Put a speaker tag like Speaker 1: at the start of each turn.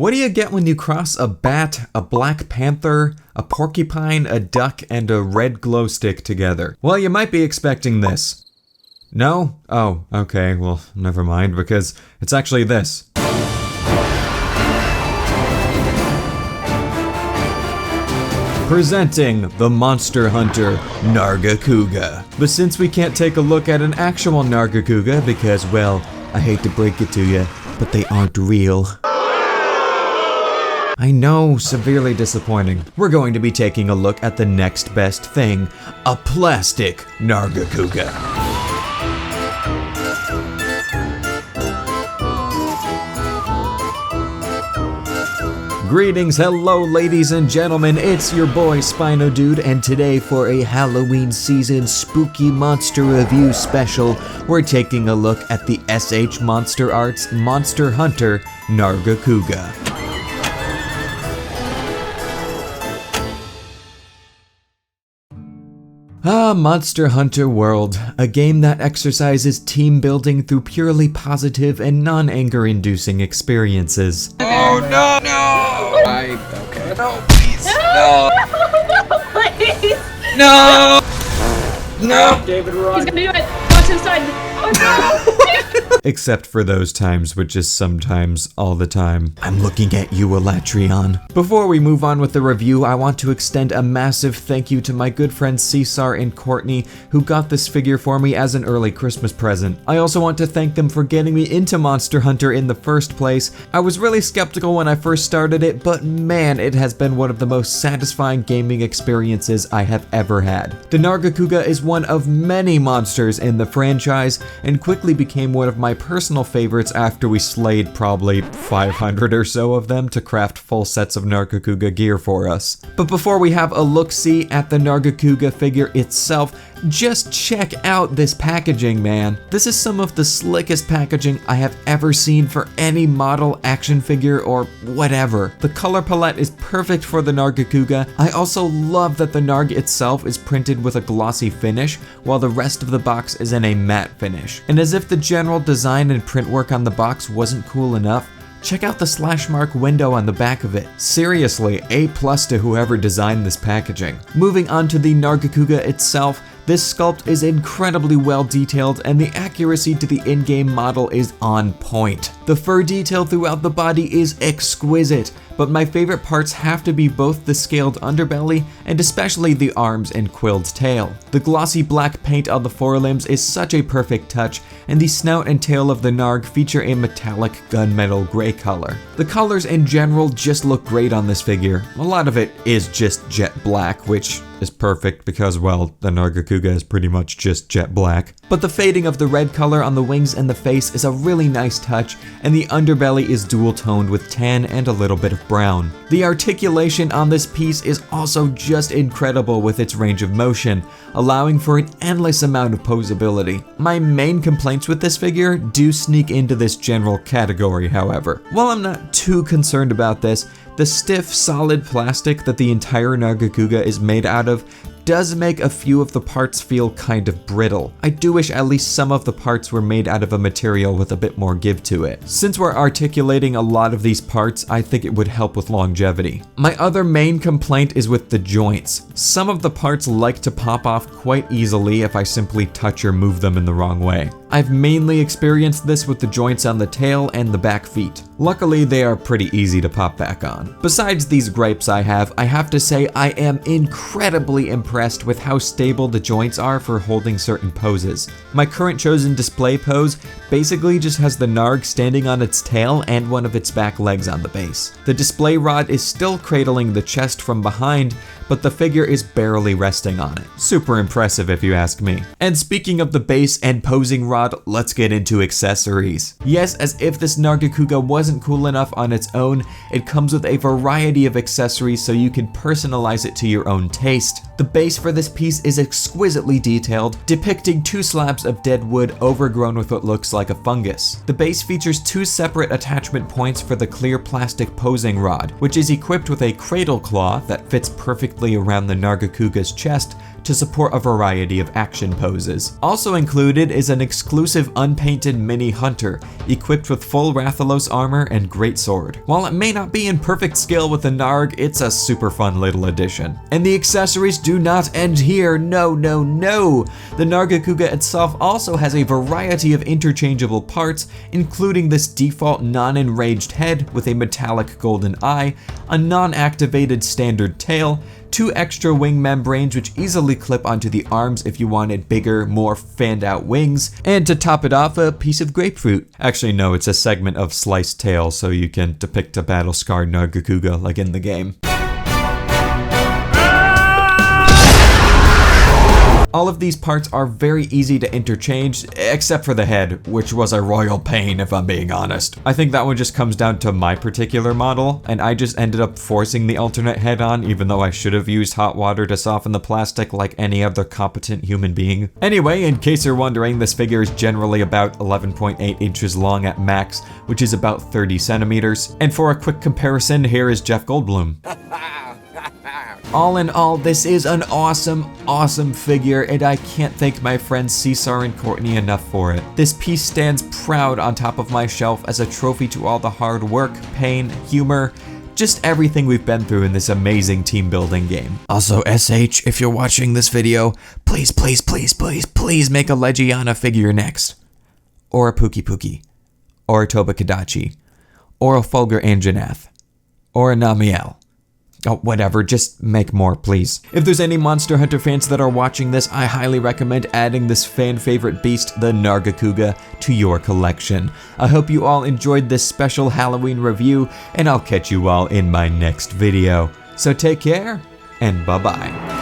Speaker 1: What do you get when you cross a bat, a black panther, a porcupine, a duck, and a red glow stick together? Well, you might be expecting this. No? Oh, okay, well, never mind, because it's actually this. Presenting the Monster Hunter Nargacuga. But since we can't take a look at an actual Nargacuga because, well, I hate to break it to you, but they aren't real. I know, severely disappointing. We're going to be taking a look at the next best thing, a plastic Nargacuga. Greetings, hello ladies and gentlemen, it's your boy SpinoDude, and today for a Halloween season spooky monster review special, we're taking a look at the MonsterArts Monster Hunter Nargacuga. Monster Hunter World, a game that exercises team building through purely positive and non-anger inducing experiences.
Speaker 2: Oh no, no! Okay. No, please, no!
Speaker 3: No, please!
Speaker 2: No! No!
Speaker 3: David, run. He's gonna do it! Watch his side! Oh no!
Speaker 1: Except for those times, which is sometimes all the time. I'm looking at you, Elatrion. Before we move on with the review, I want to extend a massive thank you to my good friends Cesar and Courtney, who got this figure for me as an early Christmas present. I also want to thank them for getting me into Monster Hunter in the first place. I was really skeptical when I first started it, but man, it has been one of the most satisfying gaming experiences I have ever had. The Nargacuga is one of many monsters in the franchise, and quickly became one of my personal favorites after we slayed probably 500 or so of them to craft full sets of Nargacuga gear for us. But before we have a look-see at the Nargacuga figure itself, just check out this packaging, man. This is some of the slickest packaging I have ever seen for any model, action figure, or whatever. The color palette is perfect for the Nargacuga. I also love that the Narg itself is printed with a glossy finish, while the rest of the box is in a matte finish. And as if the general design and print work on the box wasn't cool enough, check out the slash mark window on the back of it. Seriously, A+ to whoever designed this packaging. Moving on to the Nargacuga itself, this sculpt is incredibly well detailed and the accuracy to the in-game model is on point. The fur detail throughout the body is exquisite, but my favorite parts have to be both the scaled underbelly and especially the arms and quilled tail. The glossy black paint on the forelimbs is such a perfect touch, and the snout and tail of the Narg feature a metallic gunmetal gray color. The colors in general just look great on this figure. A lot of it is just jet black, which is perfect because, well, the Nargacuga is pretty much just jet black. But the fading of the red color on the wings and the face is a really nice touch, and the underbelly is dual toned with tan and a little bit of brown. The articulation on this piece is also just incredible with its range of motion, allowing for an endless amount of posability. My main complaints with this figure do sneak into this general category, however. While I'm not too concerned about this, the stiff, solid plastic that the entire Nargacuga is made out of does make a few of the parts feel kind of brittle. I do wish at least some of the parts were made out of a material with a bit more give to it. Since we're articulating a lot of these parts, I think it would help with longevity. My other main complaint is with the joints. Some of the parts like to pop off quite easily if I simply touch or move them in the wrong way. I've mainly experienced this with the joints on the tail and the back feet. Luckily, they are pretty easy to pop back on. Besides these gripes I have to say I am incredibly impressed with how stable the joints are for holding certain poses. My current chosen display pose basically just has the Narg standing on its tail and one of its back legs on the base. The display rod is still cradling the chest from behind, but the figure is barely resting on it. Super impressive if you ask me. And speaking of the base and posing rod, let's get into accessories. Yes, as if this Nargacuga wasn't cool enough on its own, it comes with a variety of accessories so you can personalize it to your own taste. The base for this piece is exquisitely detailed, depicting two slabs of dead wood overgrown with what looks like a fungus. The base features two separate attachment points for the clear plastic posing rod, which is equipped with a cradle claw that fits perfectly around the Nargacuga's chest to support a variety of action poses. Also included is an exclusive unpainted mini hunter, equipped with full Rathalos armor and greatsword. While it may not be in perfect scale with the Narg, it's a super fun little addition. And the accessories do not end here, no. The Nargacuga itself also has a variety of interchangeable parts, including this default non-enraged head with a metallic golden eye, a non-activated standard tail, 2 extra wing membranes which easily clip onto the arms if you wanted bigger, more fanned out wings, and to top it off, a piece of grapefruit. Actually no, it's a segment of sliced tail so you can depict a battle-scarred Nargacuga like in the game. All of these parts are very easy to interchange, except for the head, which was a royal pain if I'm being honest. I think that one just comes down to my particular model, and I just ended up forcing the alternate head on, even though I should have used hot water to soften the plastic like any other competent human being. Anyway, in case you're wondering, this figure is generally about 11.8 inches long at max, which is about 30 centimeters. And for a quick comparison, here is Jeff Goldblum. All in all, this is an awesome figure, and I can't thank my friends Cesar and Courtney enough for it. This piece stands proud on top of my shelf as a trophy to all the hard work, pain, humor, just everything we've been through in this amazing team building game. Also, SH, if you're watching this video, please make a Legiana figure next. Or a Pookie, or a Tobakadachi, or a Fulgur Anjanath, or a Namiel. Oh, whatever, just make more, please. If there's any Monster Hunter fans that are watching this, I highly recommend adding this fan favorite beast, the Nargacuga, to your collection. I hope you all enjoyed this special Halloween review, and I'll catch you all in my next video. So take care, and bye-bye.